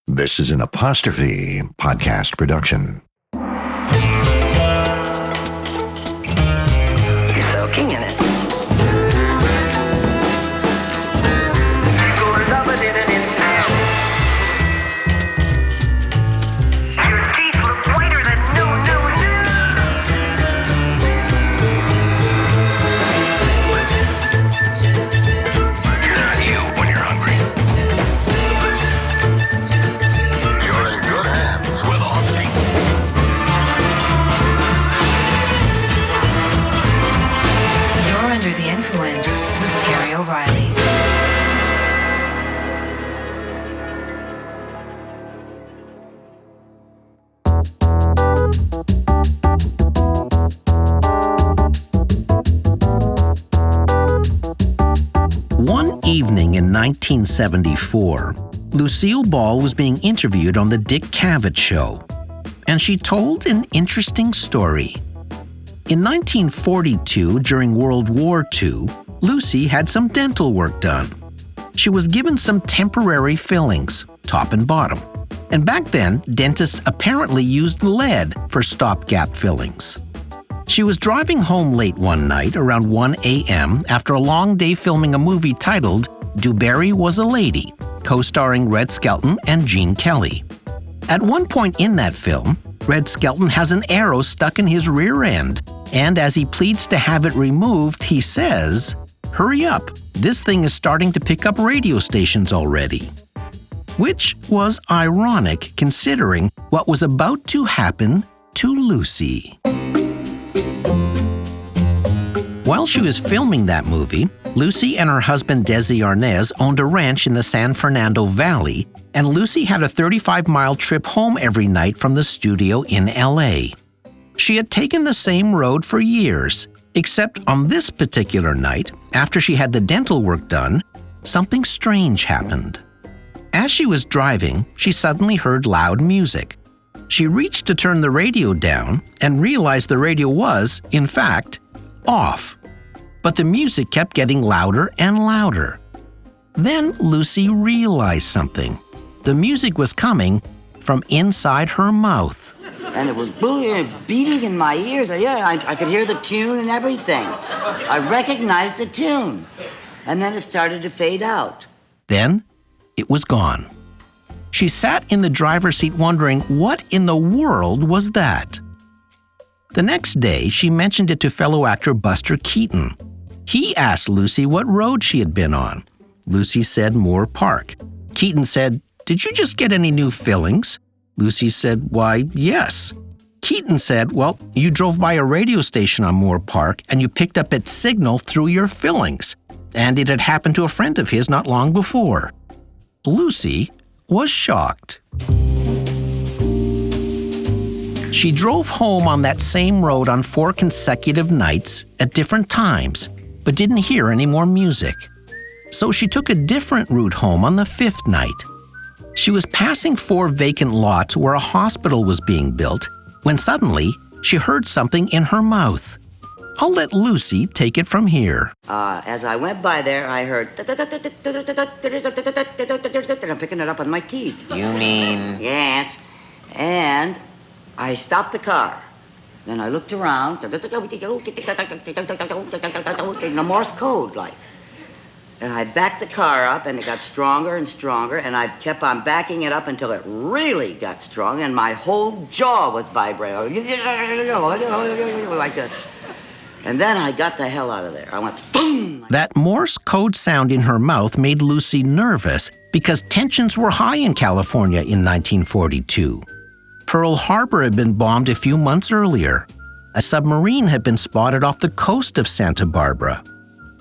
This is an Apostrophe podcast production. You're soaking in it. Scores of it in an instant. Your teeth look whiter than no. You're not you when you're hungry. You're in good hands with Austin. You're under the influence with Terry O'Reilly. One evening in 1974, Lucille Ball was being interviewed on The Dick Cavett Show, and she told an interesting story. In 1942, during World War II, Lucy had some dental work done. She was given some temporary fillings, top and bottom. And back then, dentists apparently used lead for stopgap fillings. She was driving home late one night around 1 a.m. after a long day filming a movie titled Dewberry Was a Lady, co-starring Red Skelton and Gene Kelly. At one point in that film, Red Skelton has an arrow stuck in his rear end, and as he pleads to have it removed, he says, "Hurry up, this thing is starting to pick up radio stations already." Which was ironic considering what was about to happen to Lucy. While she was filming that movie, Lucy and her husband Desi Arnaz owned a ranch in the San Fernando Valley, and Lucy had a 35-mile trip home every night from the studio in LA. She had taken the same road for years, except on this particular night, after she had the dental work done, something strange happened. As she was driving, she suddenly heard loud music. She reached to turn the radio down and realized the radio was, in fact, off. But the music kept getting louder and louder. Then Lucy realized something. The music was coming from inside her mouth. And it was beating in my ears. I could hear the tune and everything. I recognized the tune. And then it started to fade out. Then it was gone. She sat in the driver's seat wondering what in the world was that. The next day, she mentioned it to fellow actor Buster Keaton. He asked Lucy what road she had been on. Lucy said Moore Park. Keaton said, "Did you just get any new fillings?" Lucy said, "Why, yes." Keaton said, "Well, you drove by a radio station on Moore Park and you picked up its signal through your fillings. And it had happened to a friend of his not long before." Lucy was shocked. She drove home on that same road on 4 consecutive nights at different times, but didn't hear any more music. So she took a different route home on the 5th night. She was passing 4 vacant lots where a hospital was being built when suddenly she heard something in her mouth. I'll let Lucy take it from here. As I went by there, I heard... I'm picking it up with my teeth. You mean? Yes. And I stopped the car. Then I looked around. In the Morse code, like. And I backed the car up, and it got stronger and stronger, and I kept on backing it up until it really got strong, and my whole jaw was vibrating. Like this. And then I got the hell out of there. I went, boom! That Morse code sound in her mouth made Lucy nervous because tensions were high in California in 1942. Pearl Harbor had been bombed a few months earlier. A submarine had been spotted off the coast of Santa Barbara.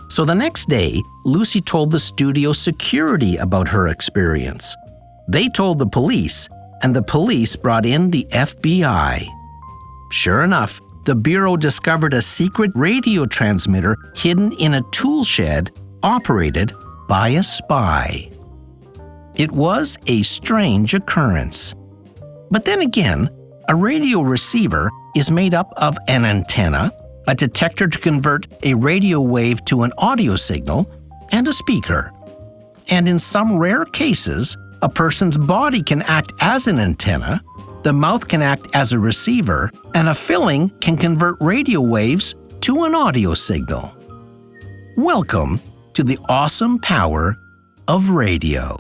So the next day, Lucy told the studio security about her experience. They told the police, and the police brought in the FBI. Sure enough, the Bureau discovered a secret radio transmitter hidden in a tool shed operated by a spy. It was a strange occurrence. But then again, a radio receiver is made up of an antenna, a detector to convert a radio wave to an audio signal, and a speaker. And in some rare cases, A person's body can act as an antenna, the mouth can act as a receiver, and a filling can convert radio waves to an audio signal. Welcome to the awesome power of radio.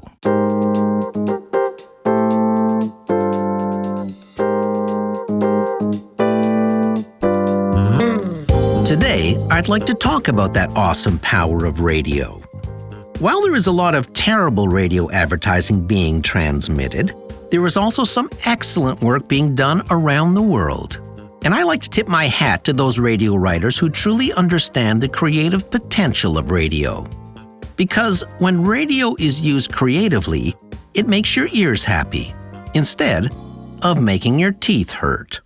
Today, I'd like to talk about that awesome power of radio. While there is a lot of terrible radio advertising being transmitted, there is also some excellent work being done around the world. And I like to tip my hat to those radio writers who truly understand the creative potential of radio. Because when radio is used creatively, it makes your ears happy, instead of making your teeth hurt.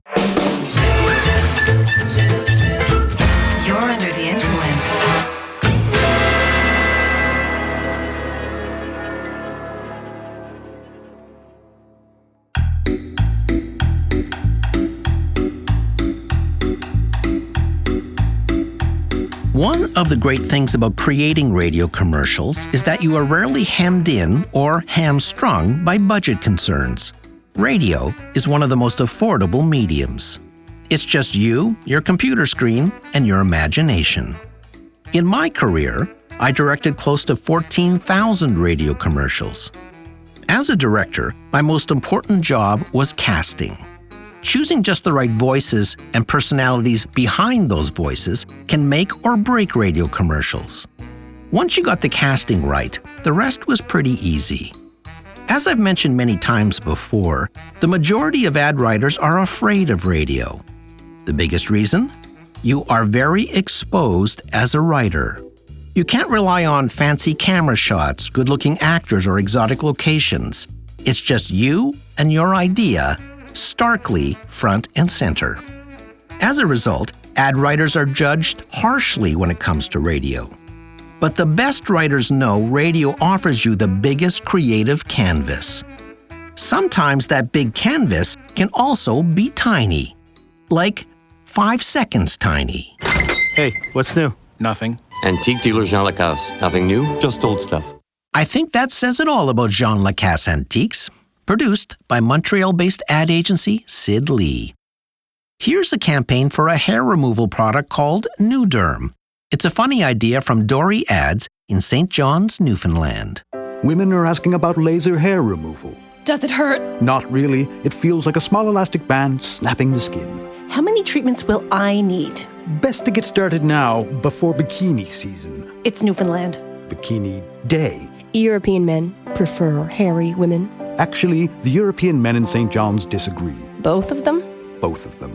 You're under the influence. One of the great things about creating radio commercials is that you are rarely hemmed in or hamstrung by budget concerns. Radio is one of the most affordable mediums. It's just you, your computer screen, and your imagination. In my career, I directed close to 14,000 radio commercials. As a director, my most important job was casting. Choosing just the right voices and personalities behind those voices can make or break radio commercials. Once you got the casting right, the rest was pretty easy. As I've mentioned many times before, the majority of ad writers are afraid of radio. The biggest reason? You are very exposed as a writer. You can't rely on fancy camera shots, good-looking actors, or exotic locations. It's just you and your idea, starkly front and center. As a result, ad writers are judged harshly when it comes to radio. But the best writers know radio offers you the biggest creative canvas. Sometimes that big canvas can also be tiny, like 5 seconds tiny. Hey, what's new? Nothing. Antique dealer Jean Lacasse. Nothing new, just old stuff. I think that says it all about Jean Lacasse Antiques. Produced by Montreal-based ad agency Sid Lee. Here's a campaign for a hair removal product called New Derm. It's a funny idea from Dory Ads in St. John's, Newfoundland. Women are asking about laser hair removal. Does it hurt? Not really. It feels like a small elastic band snapping the skin. How many treatments will I need? Best to get started now, before bikini season. It's Newfoundland. Bikini day. European men prefer hairy women. Actually, the European men in St. John's disagree. Both of them? Both of them.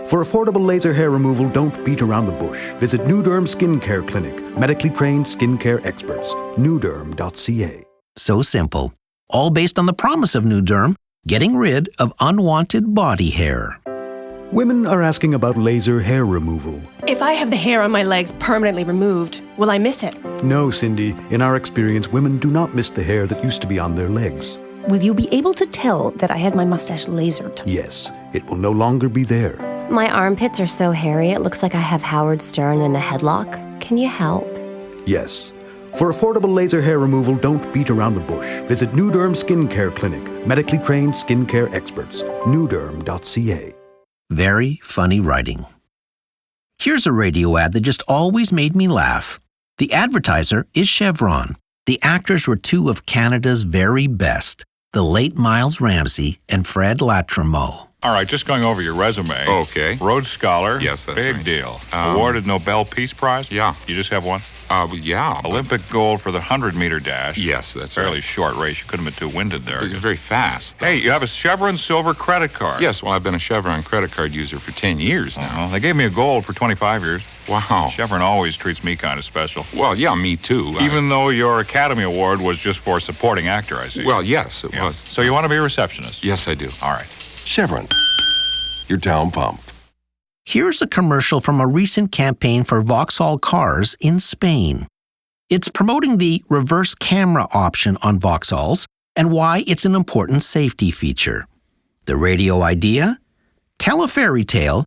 For affordable laser hair removal, don't beat around the bush. Visit New Derm Skincare Clinic. Medically trained skincare experts. newderm.ca. So simple. All based on the promise of New Derm, getting rid of unwanted body hair. Women are asking about laser hair removal. If I have the hair on my legs permanently removed, will I miss it? No, Cindy. In our experience, women do not miss the hair that used to be on their legs. Will you be able to tell that I had my mustache lasered? Yes, it will no longer be there. My armpits are so hairy, it looks like I have Howard Stern in a headlock. Can you help? Yes. For affordable laser hair removal, don't beat around the bush. Visit New Derm Skincare Clinic. Medically trained skincare experts. newderm.ca. Very funny writing. Here's a radio ad that just always made me laugh. The advertiser is Chevron. The actors were two of Canada's very best, the late Miles Ramsey and Fred Latremeau. All right, just going over your resume. Okay. Rhodes Scholar. Yes, that's Big right. deal. Awarded Nobel Peace Prize? Yeah. You just have one? Yeah. Olympic gold for the 100-meter dash. Yes, that's Fairly right. short race. You couldn't have been too winded there. It's very fast. though. Hey, you have a Chevron Silver credit card. Yes, well, I've been a Chevron credit card user for 10 years now. They gave me a gold for 25 years. Wow. Chevron always treats me kind of special. Well, yeah, me too. Even though your Academy Award was just for supporting actor, I see. Well, yes, it Yeah. was. So you want to be a receptionist? Yes, I do. All right. Chevron, your town pump. Here's a commercial from a recent campaign for Vauxhall cars in Spain. It's promoting the reverse camera option on Vauxhalls and why it's an important safety feature. The radio idea? Tell a fairy tale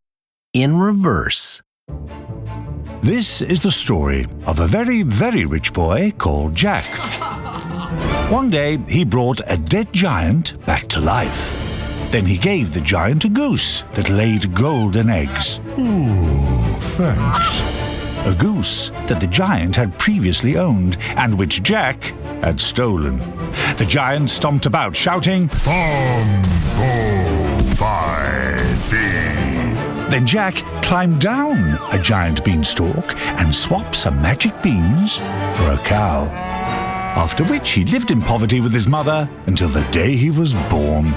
in reverse. This is the story of a very, very rich boy called Jack. One day, he brought a dead giant back to life. Then he gave the giant a goose that laid golden eggs. Ooh, thanks. A goose that the giant had previously owned and which Jack had stolen. The giant stomped about shouting, "Bum, boom, five-fee." Then Jack climbed down a giant beanstalk and swapped some magic beans for a cow. After which he lived in poverty with his mother until the day he was born.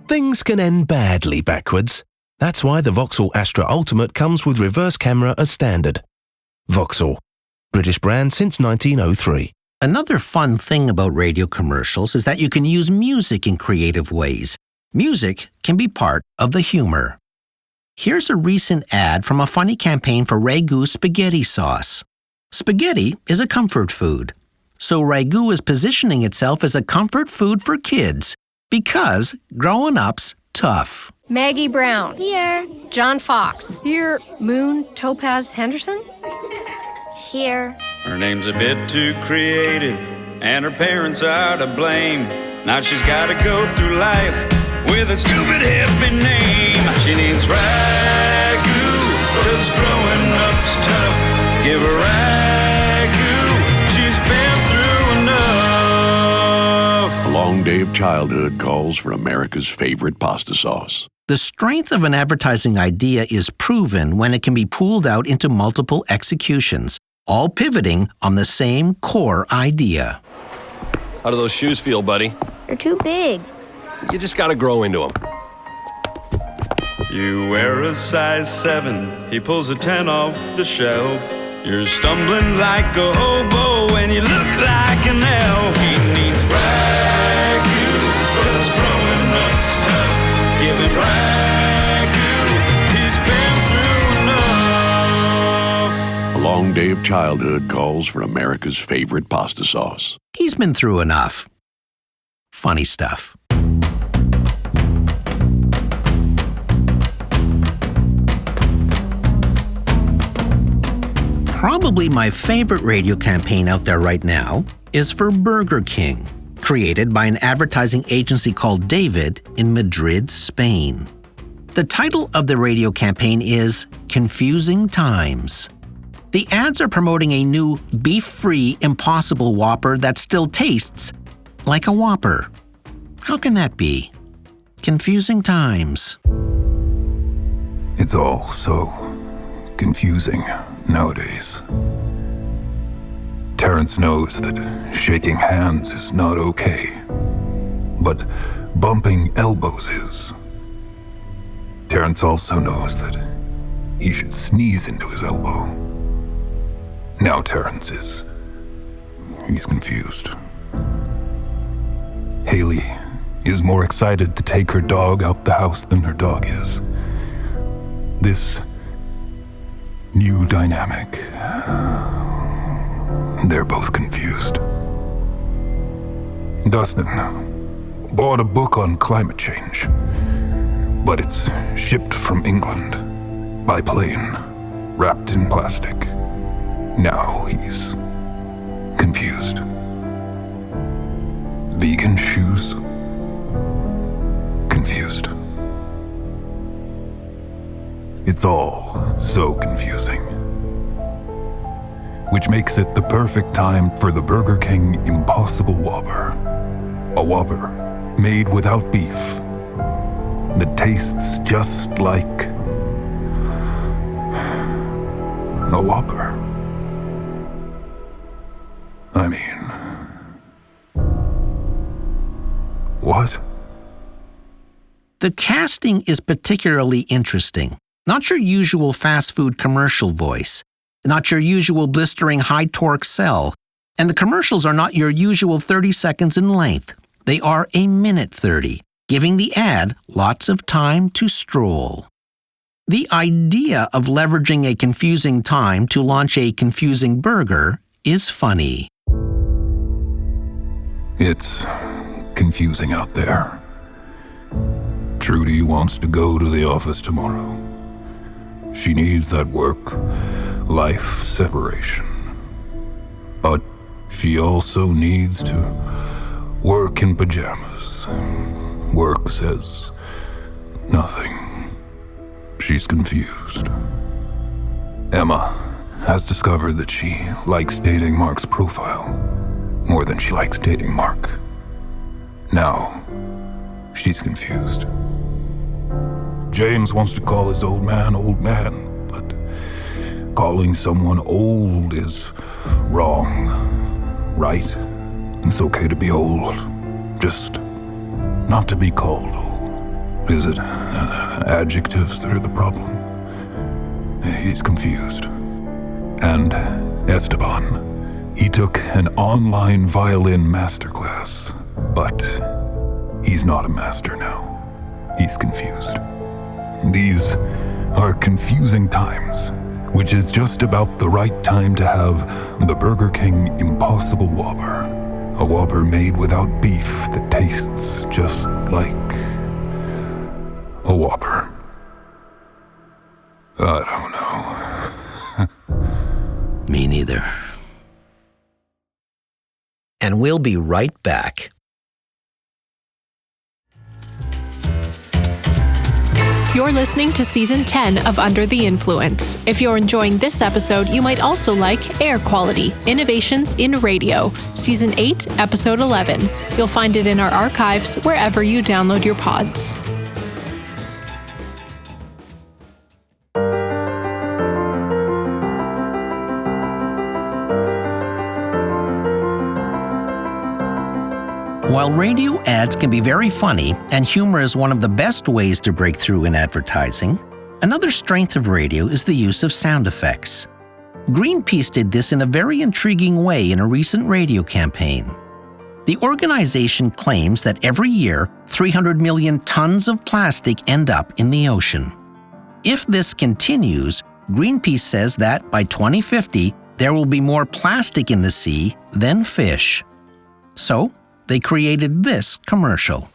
Things can end badly backwards. That's why the Vauxhall Astra Ultimate comes with reverse camera as standard. Vauxhall, British brand since 1903. Another fun thing about radio commercials is that you can use music in creative ways. Music can be part of the humor. Here's a recent ad from a funny campaign for Ragu spaghetti sauce. Spaghetti is a comfort food, so Ragu is positioning itself as a comfort food for kids because growing up's tough. Maggie Brown. Here. John Fox. Here. Moon Topaz Henderson. Here. Her name's a bit too creative, and her parents are to blame. Now she's gotta go through life with a stupid hippie name. She needs Ragu, 'cause growing up's tough. Give her Ragu, she's been through enough. A long day of childhood calls for America's favorite pasta sauce. The strength of an advertising idea is proven when it can be pooled out into multiple executions, all pivoting on the same core idea. How do those shoes feel, buddy? They're too big. You just gotta grow into them. You wear a size 7, he pulls a 10 off the shelf. You're stumbling like a hobo and you look like an elf. He needs Ragu, 'cause growing up's tough. Give him Ragu, he's been through enough. A long day of childhood calls for America's favorite pasta sauce. He's been through enough. Funny stuff. Probably my favorite radio campaign out there right now is for Burger King, created by an advertising agency called David in Madrid, Spain. The title of the radio campaign is Confusing Times. The ads are promoting a new beef-free Impossible Whopper that still tastes like a Whopper. How can that be? Confusing times. It's all so confusing nowadays. Terrence knows that shaking hands is not okay, but bumping elbows is. Terrence also knows that he should sneeze into his elbow. Now Terrence he's confused. Haley is more excited to take her dog out the house than her dog is. This new dynamic, they're both confused. Dustin bought a book on climate change, but it's shipped from England by plane, wrapped in plastic. Now he's confused. Vegan shoes? Confused. It's all so confusing. Which makes it the perfect time for the Burger King Impossible Whopper. A Whopper made without beef that tastes just like a Whopper. I mean, what? The casting is particularly interesting. Not your usual fast food commercial voice, not your usual blistering high-torque cell, and the commercials are not your usual 30 seconds in length. They are a minute 30, giving the ad lots of time to stroll. The idea of leveraging a confusing time to launch a confusing burger is funny. It's confusing out there. Trudy wants to go to the office tomorrow. She needs that work-life separation. But She also needs to work in pajamas. Work says nothing. She's confused. Emma has discovered that she likes dating Mark's profile more than she likes dating Mark. Now, she's confused. James wants to call his old man, but calling someone old is wrong, right? It's okay to be old, just not to be called old. Is it adjectives that are the problem? He's confused. And Esteban, he took an online violin masterclass, but he's not a master now. He's confused. These are confusing times, which is just about the right time to have the Burger King Impossible Whopper. A Whopper made without beef that tastes just like a Whopper. I don't know. Me neither. And we'll be right back. You're listening to Season 10 of Under the Influence. If you're enjoying this episode, you might also like Air Quality, Innovations in Radio, Season 8, Episode 11. You'll find it in our archives wherever you download your pods. While radio ads can be very funny, and humor is one of the best ways to break through in advertising, another strength of radio is the use of sound effects. Greenpeace did this in a very intriguing way in a recent radio campaign. The organization claims that every year, 300 million tons of plastic end up in the ocean. If this continues, Greenpeace says that by 2050, there will be more plastic in the sea than fish. So, they created this commercial.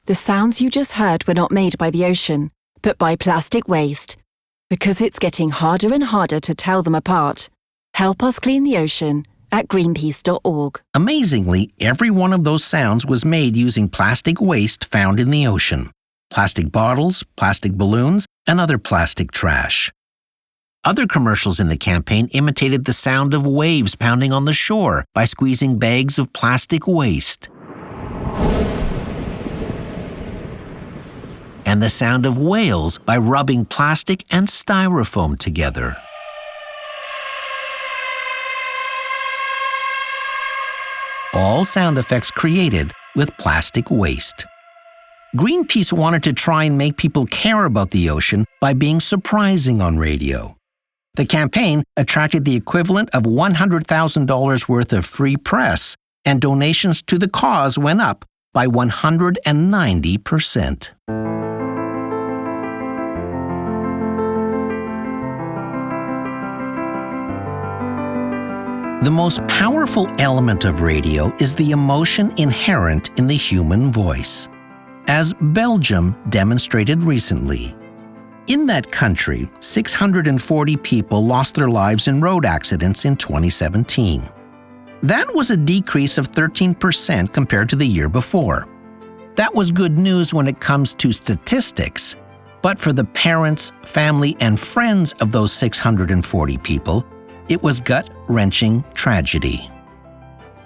The sounds you just heard were not made by the ocean, but by plastic waste. Because it's getting harder and harder to tell them apart. Help us clean the ocean at greenpeace.org. Amazingly, every one of those sounds was made using plastic waste found in the ocean. Plastic bottles, plastic balloons, and other plastic trash. Other commercials in the campaign imitated the sound of waves pounding on the shore by squeezing bags of plastic waste. And the sound of whales by rubbing plastic and styrofoam together. All sound effects created with plastic waste. Greenpeace wanted to try and make people care about the ocean by being surprising on radio. The campaign attracted the equivalent of $100,000 worth of free press, and donations to the cause went up by 190%. The most powerful element of radio is the emotion inherent in the human voice, as Belgium demonstrated recently. In that country, 640 people lost their lives in road accidents in 2017. That was a decrease of 13% compared to the year before. That was good news when it comes to statistics, but for the parents, family, and friends of those 640 people, it was gut-wrenching tragedy.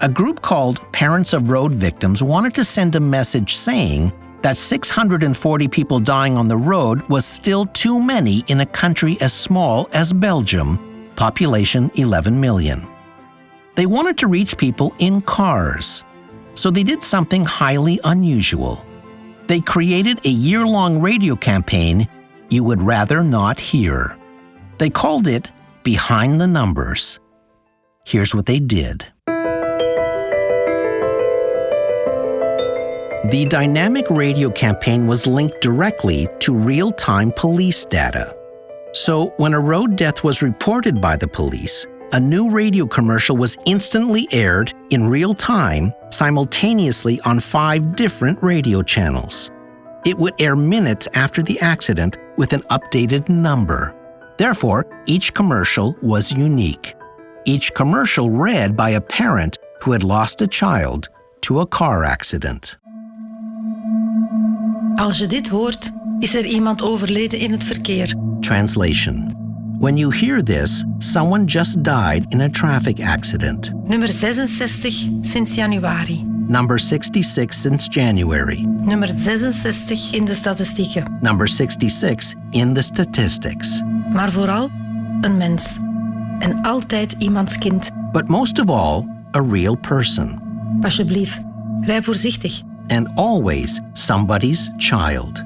A group called Parents of Road Victims wanted to send a message saying that 640 people dying on the road was still too many in a country as small as Belgium, population 11 million. They wanted to reach people in cars, so they did something highly unusual. They created a year-long radio campaign you would rather not hear. They called it Behind the Numbers. Here's what they did. The dynamic radio campaign was linked directly to real-time police data. So when a road death was reported by the police, a new radio commercial was instantly aired in real time, simultaneously on 5 different radio channels. It would air minutes after the accident with an updated number. Therefore, each commercial was unique. Each commercial read by a parent who had lost a child to a car accident. Als je dit hoort, is er iemand overleden in het verkeer. Translation. When you hear this, someone just died in a traffic accident. Nummer 66 sinds januari. Number 66 since January. Nummer 66 in de statistieken. Number 66 in the statistics. Maar vooral een mens. En altijd iemands kind. But most of all, a real person. Alsjeblieft, rij voorzichtig. And always somebody's child.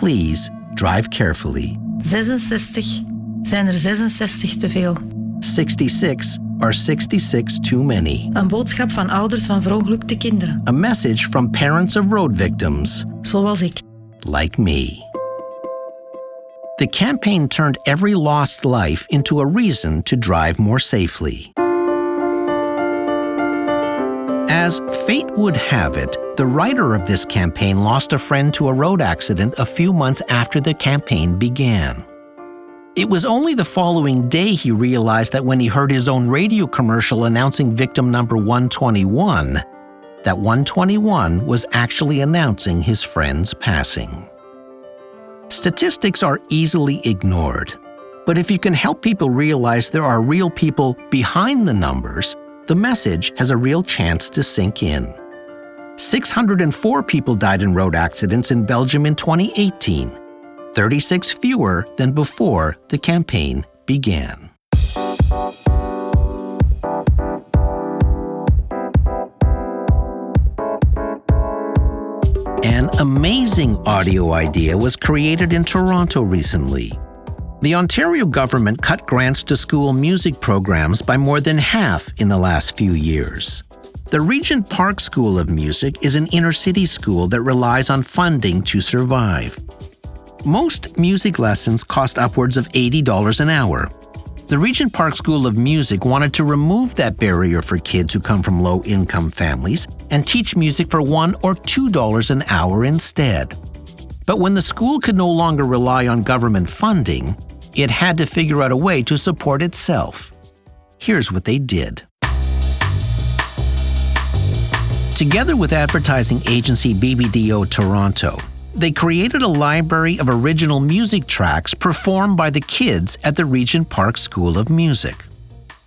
Please drive carefully. 66 zijn er 66 te veel. 66 are 66 too many. Een boodschap van ouders van verongelukte kinderen. A message from parents of road victims. Zoals ik. Like me. The campaign turned every lost life into a reason to drive more safely. As fate would have it, the writer of this campaign lost a friend to a road accident a few months after the campaign began. It was only the following day he realized that when he heard his own radio commercial announcing victim number 121, that 121 was actually announcing his friend's passing. Statistics are easily ignored, but if you can help people realize there are real people behind the numbers, the message has a real chance to sink in. 604 people died in road accidents in Belgium in 2018, 36 fewer than before the campaign began. An amazing audio idea was created in Toronto recently. The Ontario government cut grants to school music programs by more than half in the last few years. The Regent Park School of Music is an inner-city school that relies on funding to survive. Most music lessons cost upwards of $80 an hour. The Regent Park School of Music wanted to remove that barrier for kids who come from low-income families and teach music for $1 or $2 an hour instead. But when the school could no longer rely on government funding, it had to figure out a way to support itself. Here's what they did. Together with advertising agency BBDO Toronto, they created a library of original music tracks performed by the kids at the Regent Park School of Music.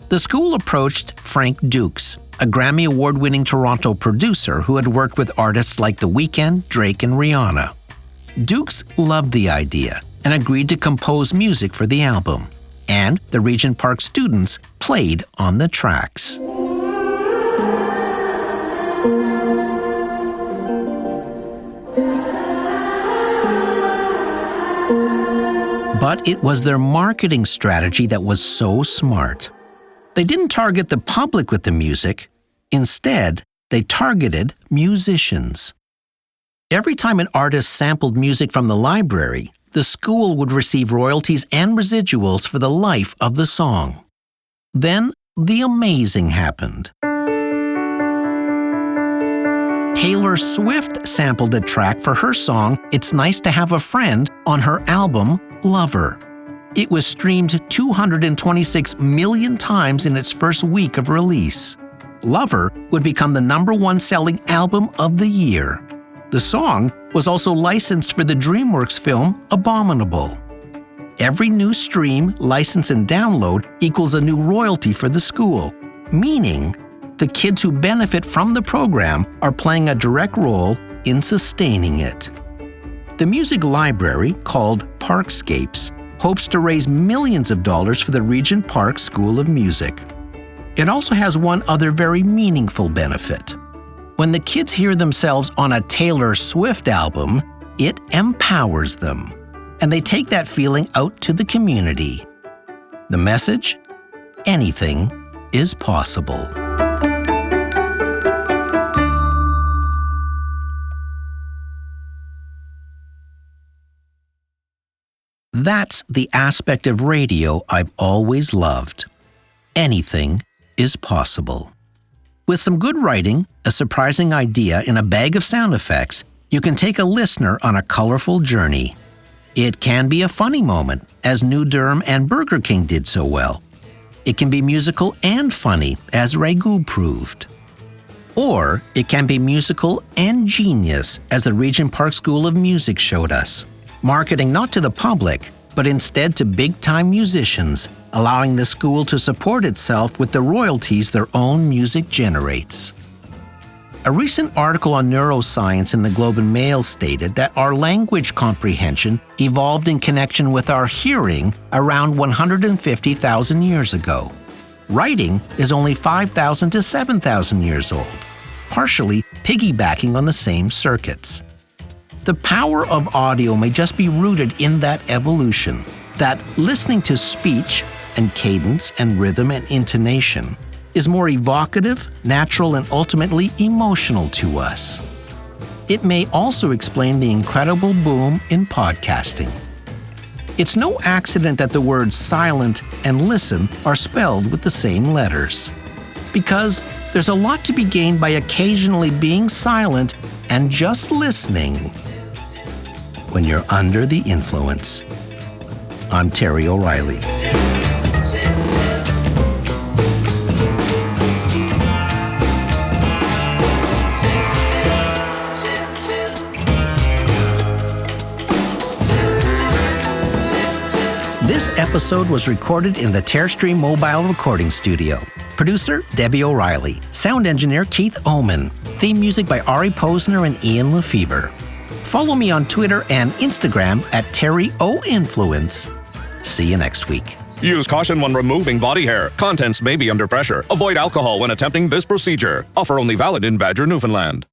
The school approached Frank Dukes, a Grammy Award-winning Toronto producer who had worked with artists like The Weeknd, Drake, and Rihanna. Dukes loved the idea and agreed to compose music for the album, and the Regent Park students played on the tracks. But it was their marketing strategy that was so smart. They didn't target the public with the music. Instead, they targeted musicians. Every time an artist sampled music from the library, the school would receive royalties and residuals for the life of the song. Then, the amazing happened. Taylor Swift sampled a track for her song It's Nice to Have a Friend on her album Lover. It was streamed 226 million times in its first week of release. Lover would become the #1 selling album of the year. The song was also licensed for the DreamWorks film Abominable. Every new stream, license, and download equals a new royalty for the school, meaning the kids who benefit from the program are playing a direct role in sustaining it. The music library, called Parkscapes, hopes to raise millions of dollars for the Regent Park School of Music. It also has one other very meaningful benefit. When the kids hear themselves on a Taylor Swift album, it empowers them, and they take that feeling out to the community. The message? Anything is possible. That's the aspect of radio I've always loved. Anything is possible. With some good writing, a surprising idea, and a bag of sound effects, you can take a listener on a colorful journey. It can be a funny moment, as New Durham and Burger King did so well. It can be musical and funny, as Ragu proved. Or it can be musical and genius, as the Regent Park School of Music showed us. Marketing not to the public, but instead to big-time musicians, allowing the school to support itself with the royalties their own music generates. A recent article on neuroscience in the Globe and Mail stated that our language comprehension evolved in connection with our hearing around 150,000 years ago. Writing is only 5,000 to 7,000 years old, partially piggybacking on the same circuits. The power of audio may just be rooted in that evolution, that listening to speech and cadence and rhythm and intonation is more evocative, natural, and ultimately emotional to us. It may also explain the incredible boom in podcasting. It's no accident that the words silent and listen are spelled with the same letters. Because there's a lot to be gained by occasionally being silent and just listening when you're under the influence. I'm Terry O'Reilly. This episode was recorded in the Terrestream Mobile Recording Studio. Producer, Debbie O'Reilly. Sound engineer, Keith Oman. Theme music by Ari Posner and Ian Lefevre. Follow me on Twitter and Instagram at TerryOInfluence. See you next week. Use caution when removing body hair. Contents may be under pressure. Avoid alcohol when attempting this procedure. Offer only valid in Badger, Newfoundland.